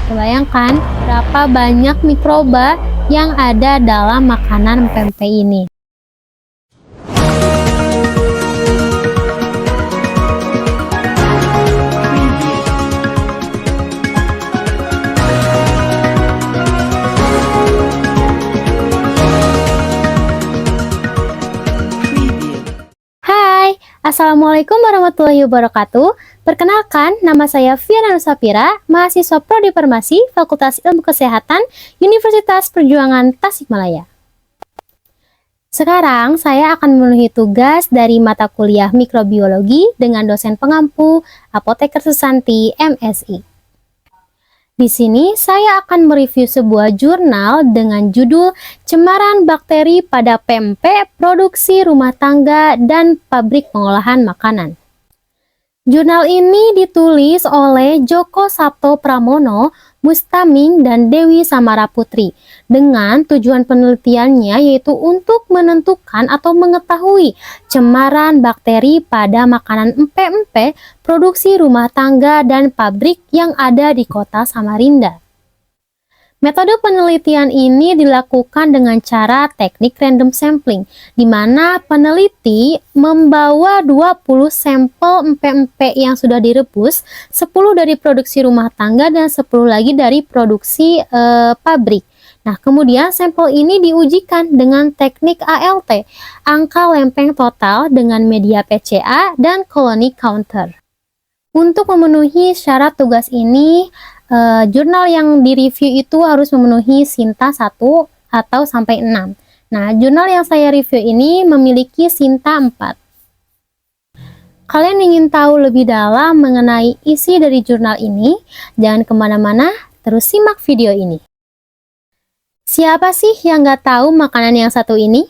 Bayangkan berapa banyak mikroba yang ada dalam makanan pempek ini. Hai, Assalamualaikum warahmatullahi wabarakatuh. Perkenalkan, nama saya Fiana Nusapira, mahasiswa Prodi Farmasi, Fakultas Ilmu Kesehatan, Universitas Perjuangan Tasikmalaya. Sekarang saya akan memenuhi tugas dari mata kuliah mikrobiologi dengan dosen pengampu Apoteker Susanti, MSI. Di sini saya akan mereview sebuah jurnal dengan judul Cemaran Bakteri pada Pempek Produksi Rumah Tangga dan Pabrik Pengolahan Makanan. Jurnal ini ditulis oleh Joko Sabto Pramono, Mustaming, dan Dewi Samara Putri dengan tujuan penelitiannya yaitu untuk menentukan atau mengetahui cemaran bakteri pada makanan empek-empek produksi rumah tangga dan pabrik yang ada di kota Samarinda. Metode penelitian ini dilakukan dengan cara teknik random sampling, di mana peneliti membawa 20 sampel empek-empek yang sudah direbus, 10 dari produksi rumah tangga dan 10 lagi dari produksi pabrik. Nah, kemudian sampel ini diujikan dengan teknik ALT, angka lempeng total dengan media PCA dan colony counter. Untuk memenuhi syarat tugas ini, jurnal yang direview itu harus memenuhi Sinta 1 atau sampai 6. Nah, jurnal yang saya review ini memiliki Sinta 4. Kalian ingin tahu lebih dalam mengenai isi dari jurnal ini? Jangan kemana-mana, terus simak video ini. Siapa sih yang nggak tahu makanan yang satu ini?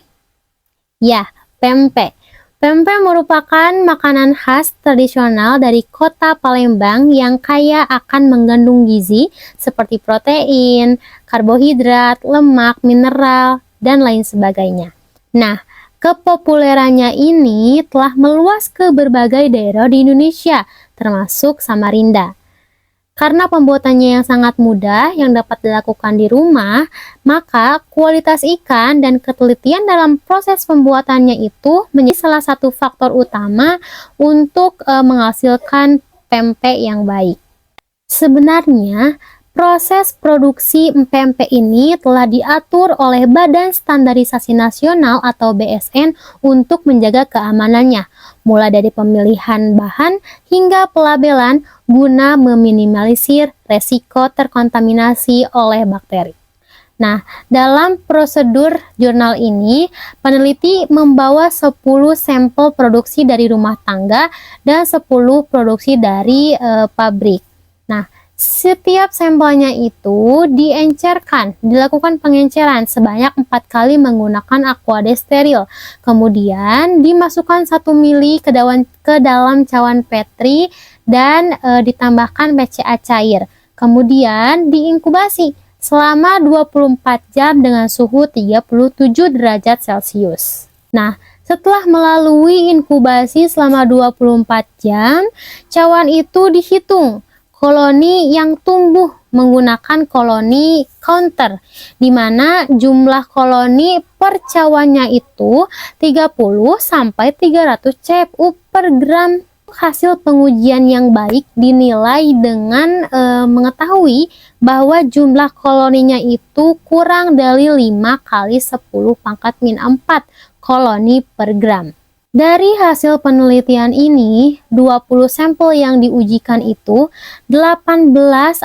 Ya, pempek. Pempek merupakan makanan khas tradisional dari kota Palembang yang kaya akan mengandung gizi seperti protein, karbohidrat, lemak, mineral, dan lain sebagainya. Nah, kepopulerannya ini telah meluas ke berbagai daerah di Indonesia, termasuk Samarinda. Karena pembuatannya yang sangat mudah yang dapat dilakukan di rumah, maka kualitas ikan dan ketelitian dalam proses pembuatannya itu menjadi salah satu faktor utama untuk menghasilkan pempek yang baik. Sebenarnya, proses produksi pempek ini telah diatur oleh Badan Standarisasi Nasional atau BSN untuk menjaga keamanannya, mulai dari pemilihan bahan hingga pelabelan guna meminimalisir resiko terkontaminasi oleh bakteri. Nah, dalam prosedur jurnal ini, peneliti membawa 10 sampel produksi dari rumah tangga dan 10 produksi dari pabrik. Nah, setiap sampelnya itu dilakukan pengenceran sebanyak 4 kali menggunakan aquade steril. Kemudian dimasukkan 1 mili ke dalam cawan Petri dan ditambahkan PCA cair. Kemudian diinkubasi selama 24 jam dengan suhu 37 derajat Celcius. Nah, setelah melalui inkubasi selama 24 jam, cawan itu dihitung koloni yang tumbuh menggunakan koloni counter, di mana jumlah koloni per cawannya itu 30 sampai 300 CFU per gram. Hasil pengujian yang baik dinilai dengan mengetahui bahwa jumlah koloninya itu kurang dari 5 kali 10 pangkat min 4 koloni per gram. Dari hasil penelitian ini, 20 sampel yang diujikan itu 18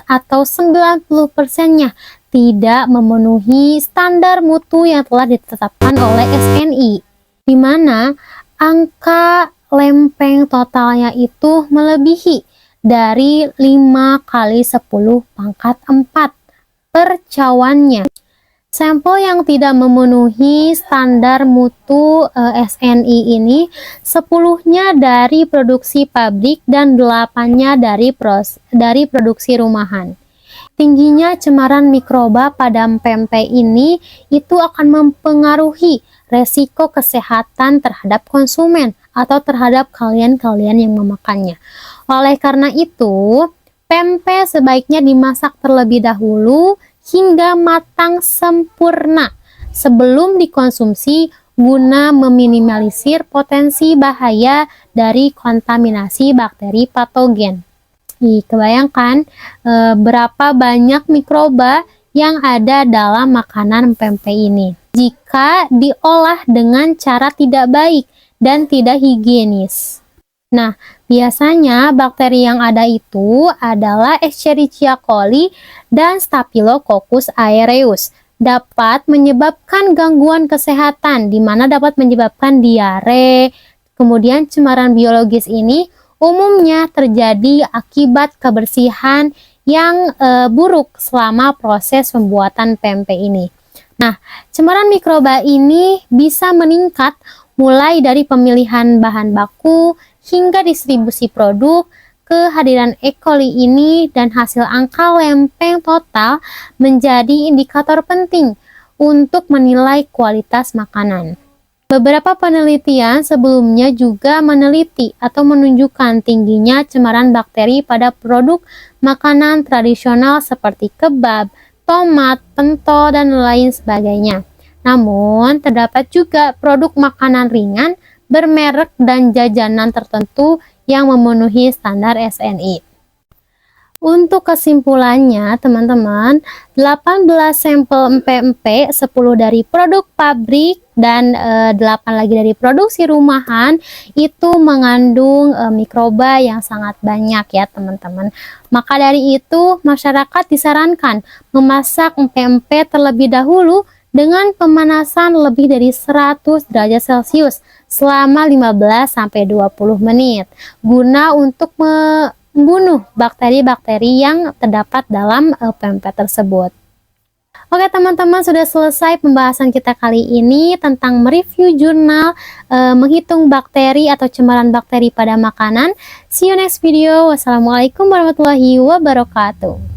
atau 90%-nya tidak memenuhi standar mutu yang telah ditetapkan oleh SNI, di mana angka lempeng totalnya itu melebihi dari 5 kali 10 pangkat 4 per cawannya. Sampel yang tidak memenuhi standar mutu SNI ini 10-nya dari produksi pabrik dan 8-nya dari produksi rumahan. Tingginya cemaran mikroba pada pempek ini itu akan mempengaruhi resiko kesehatan terhadap konsumen atau terhadap kalian yang memakannya. Oleh karena itu, Pempek sebaiknya dimasak terlebih dahulu hingga matang sempurna sebelum dikonsumsi guna meminimalisir potensi bahaya dari kontaminasi bakteri patogen. Kebayangkan berapa banyak mikroba yang ada dalam makanan pempek ini jika diolah dengan cara tidak baik dan tidak higienis. Nah, biasanya bakteri yang ada itu adalah Escherichia coli dan Staphylococcus aureus. Dapat menyebabkan gangguan kesehatan, di mana dapat menyebabkan diare. Kemudian cemaran biologis ini umumnya terjadi akibat kebersihan yang buruk selama proses pembuatan pempek ini. Nah, cemaran mikroba ini bisa meningkat mulai dari pemilihan bahan baku hingga distribusi produk. Kehadiran E. coli ini dan hasil angka lempeng total menjadi indikator penting untuk menilai kualitas makanan. Beberapa penelitian sebelumnya juga meneliti atau menunjukkan tingginya cemaran bakteri pada produk makanan tradisional seperti kebab, tomat, pentol, dan lain sebagainya. Namun, terdapat juga produk makanan ringan bermerek dan jajanan tertentu yang memenuhi standar SNI. Untuk kesimpulannya, teman-teman, 18 sampel empek-empek, 10 dari produk pabrik dan 8 lagi dari produksi rumahan itu mengandung mikroba yang sangat banyak ya, teman-teman. Maka dari itu, masyarakat disarankan memasak empek-empek terlebih dahulu dengan pemanasan lebih dari 100 derajat Celcius selama 15-20 menit guna untuk membunuh bakteri-bakteri yang terdapat dalam pempek tersebut. Oke teman-teman, sudah selesai pembahasan kita kali ini tentang mereview jurnal menghitung bakteri atau cemaran bakteri pada makanan. See you next video. Wassalamualaikum warahmatullahi wabarakatuh.